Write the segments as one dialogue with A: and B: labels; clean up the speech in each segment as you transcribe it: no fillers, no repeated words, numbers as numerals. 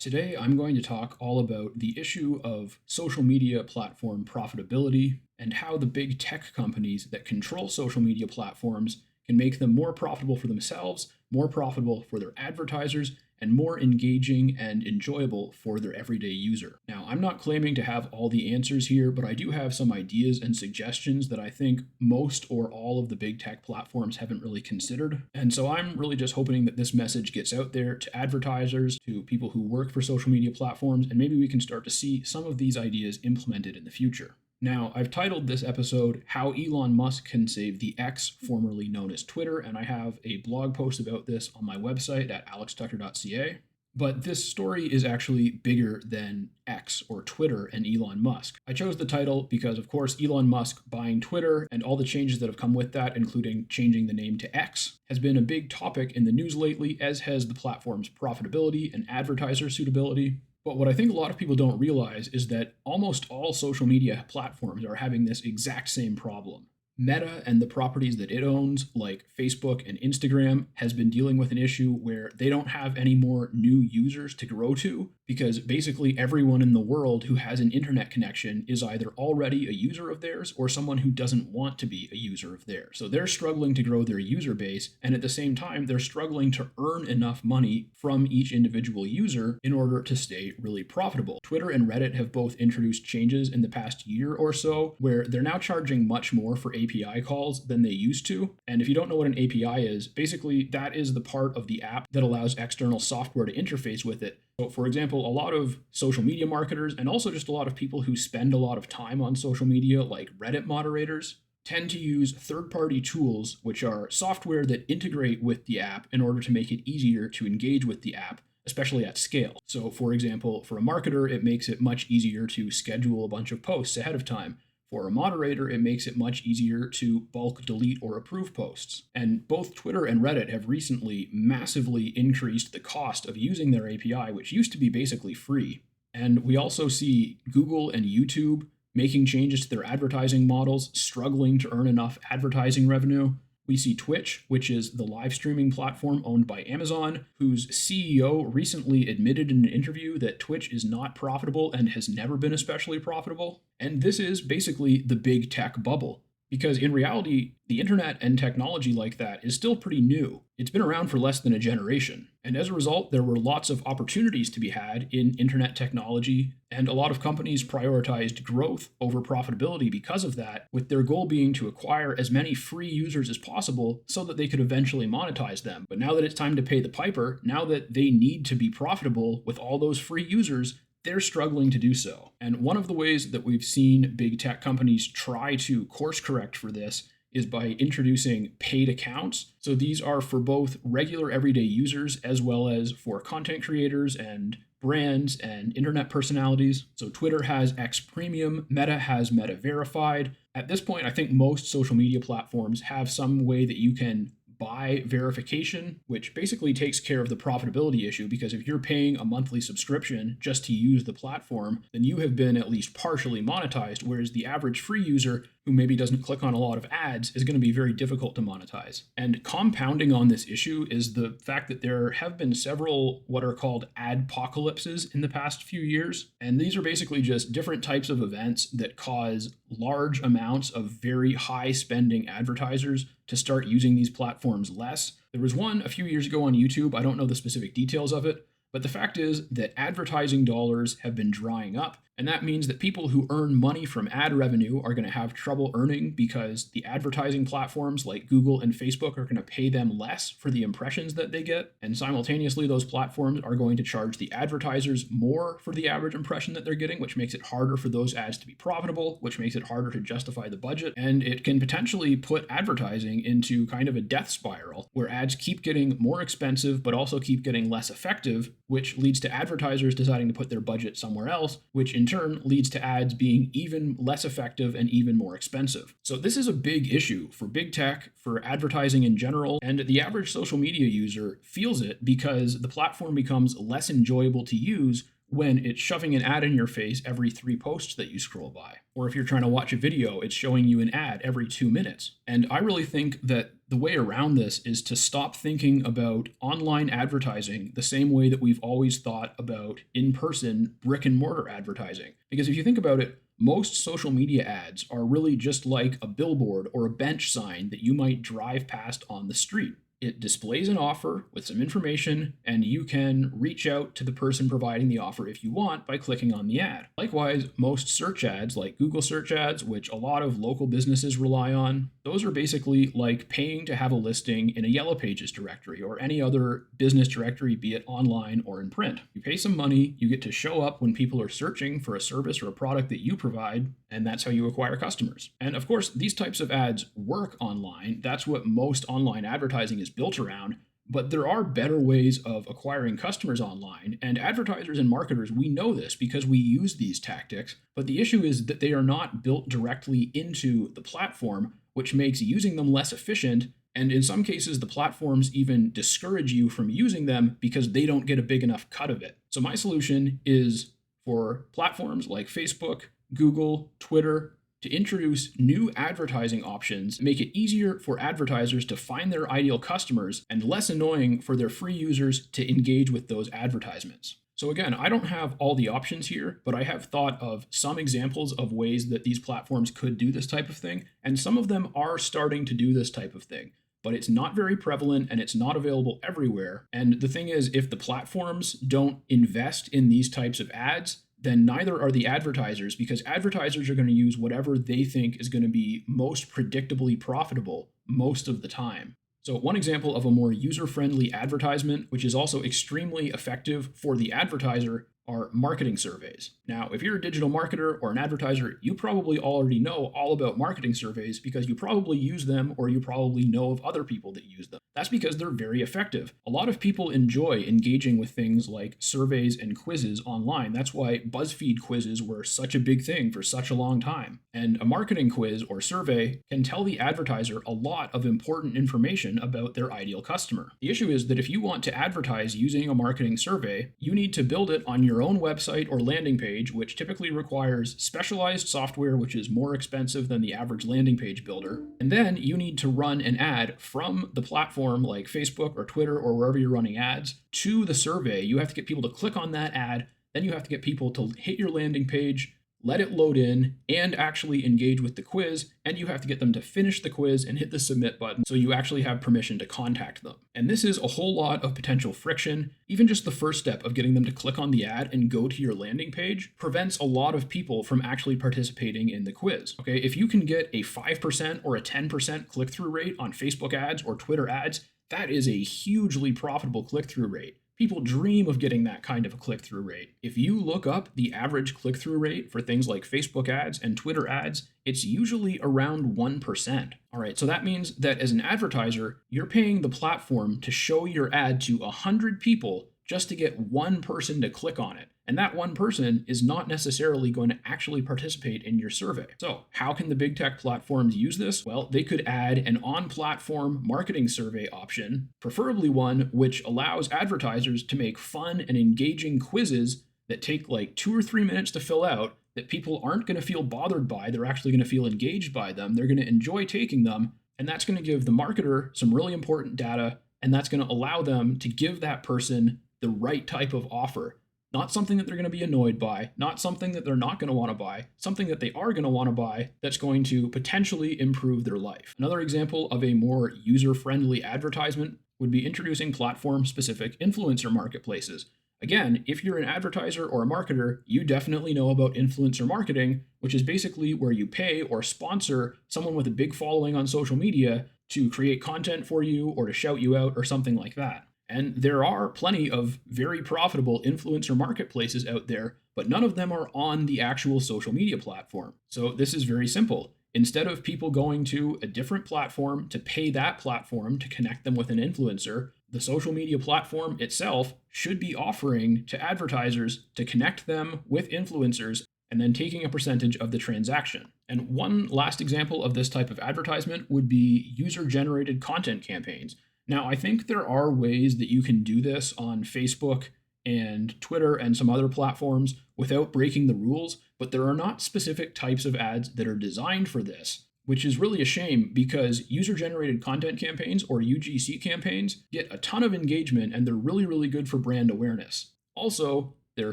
A: Today, I'm going to talk all about the issue of social media platform profitability and how the big tech companies that control social media platforms can make them more profitable for themselves, more profitable for their advertisers, and more engaging and enjoyable for their everyday user. Now, I'm not claiming to have all the answers here, but I do have some ideas and suggestions that I think most or all of the big tech platforms haven't really considered. And so I'm really just hoping that this message gets out there to advertisers, to people who work for social media platforms, and maybe we can start to see some of these ideas implemented in the future. Now, I've titled this episode, How Elon Musk Can Save the X, formerly known as Twitter, and I have a blog post about this on my website at alextucker.ca. But this story is actually bigger than X or Twitter and Elon Musk. I chose the title because, of course, Elon Musk buying Twitter and all the changes that have come with that, including changing the name to X, has been a big topic in the news lately, as has the platform's profitability and advertiser suitability. But what I think a lot of people don't realize is that almost all social media platforms are having this exact same problem. Meta and the properties that it owns, like Facebook and Instagram, has been dealing with an issue where they don't have any more new users to grow to because basically everyone in the world who has an internet connection is either already a user of theirs or someone who doesn't want to be a user of theirs. So they're struggling to grow their user base, and at the same time, they're struggling to earn enough money from each individual user in order to stay really profitable. Twitter and Reddit have both introduced changes in the past year or so where they're now charging much more for API calls than they used to. And if you don't know what an API is, basically that is the part of the app that allows external software to interface with it. So, for example, a lot of social media marketers and also just a lot of people who spend a lot of time on social media, like Reddit moderators, tend to use third-party tools, which are software that integrate with the app in order to make it easier to engage with the app, especially at scale. So, for example, for a marketer, it makes it much easier to schedule a bunch of posts ahead of time. For a moderator, it makes it much easier to bulk delete or approve posts. And both Twitter and Reddit have recently massively increased the cost of using their API, which used to be basically free. And we also see Google and YouTube making changes to their advertising models, struggling to earn enough advertising revenue. We see Twitch, which is the live streaming platform owned by Amazon, whose CEO recently admitted in an interview that Twitch is not profitable and has never been especially profitable. And this is basically the big tech bubble. Because in reality, the internet and technology like that is still pretty new. It's been around for less than a generation. And as a result, there were lots of opportunities to be had in internet technology, and a lot of companies prioritized growth over profitability because of that, with their goal being to acquire as many free users as possible so that they could eventually monetize them. But now that it's time to pay the piper, now that they need to be profitable with all those free users, they're struggling to do so. And one of the ways that we've seen big tech companies try to course correct for this is by introducing paid accounts. So these are for both regular everyday users as well as for content creators and brands and internet personalities. So Twitter has X Premium, Meta has Meta Verified. At this point, I think most social media platforms have some way that you can buy verification, which basically takes care of the profitability issue, because if you're paying a monthly subscription just to use the platform, then you have been at least partially monetized, whereas the average free user who maybe doesn't click on a lot of ads is going to be very difficult to monetize. And compounding on this issue is the fact that there have been several what are called adpocalypses in the past few years. And these are basically just different types of events that cause large amounts of very high spending advertisers to start using these platforms less. There was one a few years ago on YouTube. I don't know the specific details of it, but the fact is that advertising dollars have been drying up. And that means that people who earn money from ad revenue are going to have trouble earning because the advertising platforms like Google and Facebook are going to pay them less for the impressions that they get. And simultaneously, those platforms are going to charge the advertisers more for the average impression that they're getting, which makes it harder for those ads to be profitable, which makes it harder to justify the budget. And it can potentially put advertising into kind of a death spiral where ads keep getting more expensive, but also keep getting less effective, which leads to advertisers deciding to put their budget somewhere else, which in turn leads to ads being even less effective and even more expensive. So this is a big issue for big tech, for advertising in general, and the average social media user feels it because the platform becomes less enjoyable to use when it's shoving an ad in your face every 3 posts that you scroll by. Or if you're trying to watch a video, it's showing you an ad every 2 minutes. And I really think that the way around this is to stop thinking about online advertising the same way that we've always thought about in-person brick and mortar advertising. Because if you think about it, most social media ads are really just like a billboard or a bench sign that you might drive past on the street. It displays an offer with some information, and you can reach out to the person providing the offer if you want by clicking on the ad. Likewise, most search ads, like Google search ads, which a lot of local businesses rely on, those are basically like paying to have a listing in a Yellow Pages directory or any other business directory, be it online or in print. You pay some money, you get to show up when people are searching for a service or a product that you provide, and that's how you acquire customers. And of course, these types of ads work online. That's what most online advertising is built around, but there are better ways of acquiring customers online, and advertisers and marketers, we know this because we use these tactics, but the issue is that they are not built directly into the platform, which makes using them less efficient, and in some cases the platforms even discourage you from using them because they don't get a big enough cut of it. So my solution is for platforms like Facebook, Google, Twitter, to introduce new advertising options, make it easier for advertisers to find their ideal customers, and less annoying for their free users to engage with those advertisements. So again, I don't have all the options here, but I have thought of some examples of ways that these platforms could do this type of thing, and some of them are starting to do this type of thing. But it's not very prevalent and it's not available everywhere. And the thing is, if the platforms don't invest in these types of ads, then neither are the advertisers, because advertisers are going to use whatever they think is going to be most predictably profitable most of the time. So one example of a more user-friendly advertisement, which is also extremely effective for the advertiser, are marketing surveys. Now, if you're a digital marketer or an advertiser, you probably already know all about marketing surveys because you probably use them or you probably know of other people that use them. That's because they're very effective. A lot of people enjoy engaging with things like surveys and quizzes online. That's why BuzzFeed quizzes were such a big thing for such a long time. And a marketing quiz or survey can tell the advertiser a lot of important information about their ideal customer. The issue is that if you want to advertise using a marketing survey, you need to build it on your own website or landing page, which typically requires specialized software, which is more expensive than the average landing page builder. And then you need to run an ad from the platform like Facebook or Twitter or wherever you're running ads to the survey. You have to get people to click on that ad. Then you have to get people to hit your landing page, let it load in, and actually engage with the quiz, and you have to get them to finish the quiz and hit the submit button so you actually have permission to contact them. And this is a whole lot of potential friction. Even just the first step of getting them to click on the ad and go to your landing page prevents a lot of people from actually participating in the quiz. Okay, if you can get a 5% or a 10% click-through rate on Facebook ads or Twitter ads, that is a hugely profitable click-through rate. People dream of getting that kind of a click-through rate. If you look up the average click-through rate for things like Facebook ads and Twitter ads, it's usually around 1%. All right, so that means that as an advertiser, you're paying the platform to show your ad to 100 people just to get one person to click on it. And that one person is not necessarily going to actually participate in your survey. So how can the big tech platforms use this? Well, they could add an on-platform marketing survey option, preferably one which allows advertisers to make fun and engaging quizzes that take like 2 or 3 minutes to fill out that people aren't going to feel bothered by. They're actually going to feel engaged by them. They're going to enjoy taking them. And that's going to give the marketer some really important data. And that's going to allow them to give that person the right type of offer. Not something that they're going to be annoyed by, not something that they're not going to want to buy, something that they are going to want to buy that's going to potentially improve their life. Another example of a more user-friendly advertisement would be introducing platform-specific influencer marketplaces. Again, if you're an advertiser or a marketer, you definitely know about influencer marketing, which is basically where you pay or sponsor someone with a big following on social media to create content for you or to shout you out or something like that. And there are plenty of very profitable influencer marketplaces out there, but none of them are on the actual social media platform. So this is very simple. Instead of people going to a different platform to pay that platform to connect them with an influencer, the social media platform itself should be offering to advertisers to connect them with influencers and then taking a percentage of the transaction. And one last example of this type of advertisement would be user-generated content campaigns. Now, I think there are ways that you can do this on Facebook and Twitter and some other platforms without breaking the rules, but there are not specific types of ads that are designed for this, which is really a shame because user generated content campaigns, or UGC campaigns, get a ton of engagement and they're really, really good for brand awareness. Also, they're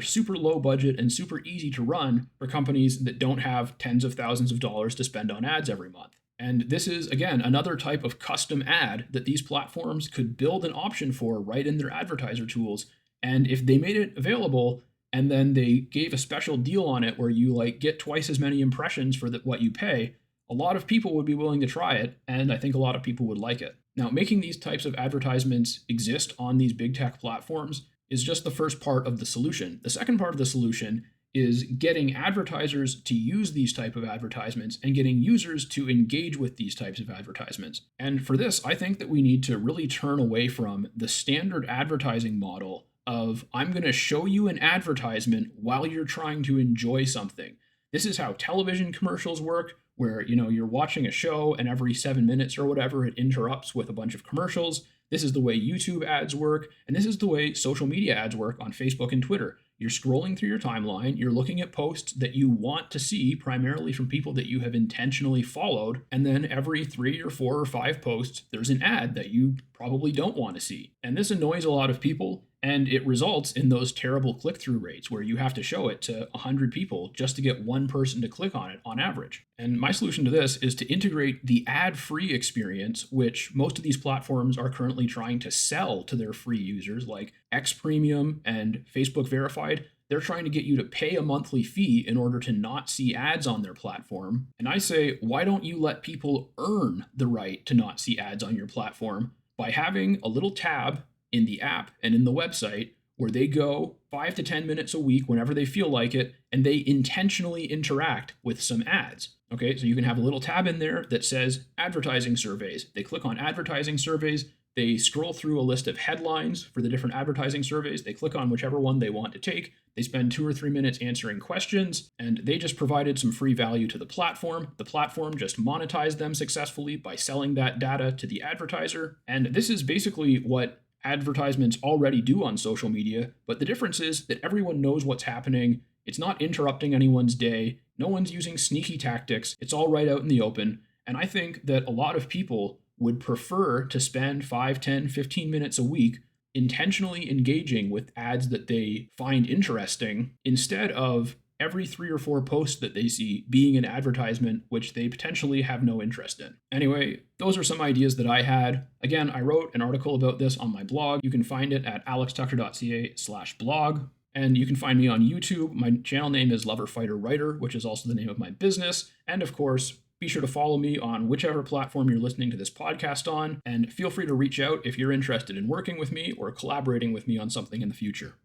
A: super low budget and super easy to run for companies that don't have tens of thousands of dollars to spend on ads every month. And this is, again, another type of custom ad that these platforms could build an option for right in their advertiser tools. And if they made it available and then they gave a special deal on it where you get twice as many impressions for what you pay, a lot of people would be willing to try it, and I think a lot of people would like it. Now, making these types of advertisements exist on these big tech platforms is just the first part of the solution. The second part of the solution is getting advertisers to use these type of advertisements and getting users to engage with these types of advertisements. And for this, I think that we need to really turn away from the standard advertising model of I'm going to show you an advertisement while you're trying to enjoy something. This is how television commercials work, where you're watching a show and every 7 minutes or whatever it interrupts with a bunch of commercials. This is the way YouTube ads work, and this is the way social media ads work on Facebook and Twitter. You're scrolling through your timeline, you're looking at posts that you want to see, primarily from people that you have intentionally followed, and then every 3 or 4 or 5 posts, there's an ad that you probably don't want to see. And this annoys a lot of people, and it results in those terrible click-through rates where you have to show it to 100 people just to get one person to click on it on average. And my solution to this is to integrate the ad-free experience, which most of these platforms are currently trying to sell to their free users, like X Premium and Facebook Verified. They're trying to get you to pay a monthly fee in order to not see ads on their platform. And I say, why don't you let people earn the right to not see ads on your platform by having a little tab in the app and in the website where they go 5 to 10 minutes a week whenever they feel like it, and they intentionally interact with some ads. Okay, so you can have a little tab in there that says advertising surveys. They click on advertising surveys. They scroll through a list of headlines for the different advertising surveys. They click on whichever one they want to take. They spend 2 or 3 minutes answering questions, and they just provided some free value to the platform. The platform just monetized them successfully by selling that data to the advertiser. And this is basically what advertisements already do on social media, but the difference is that everyone knows what's happening. It's not interrupting anyone's day. No one's using sneaky tactics. It's all right out in the open. And I think that a lot of people would prefer to spend 5, 10, 15 minutes a week intentionally engaging with ads that they find interesting instead of every 3 or 4 posts that they see being an advertisement which they potentially have no interest in. Anyway, those are some ideas that I had. Again, I wrote an article about this on my blog. You can find it at alextucker.ca/blog. And you can find me on YouTube. My channel name is Lover Fighter Writer, which is also the name of my business. And of course, be sure to follow me on whichever platform you're listening to this podcast on. And feel free to reach out if you're interested in working with me or collaborating with me on something in the future.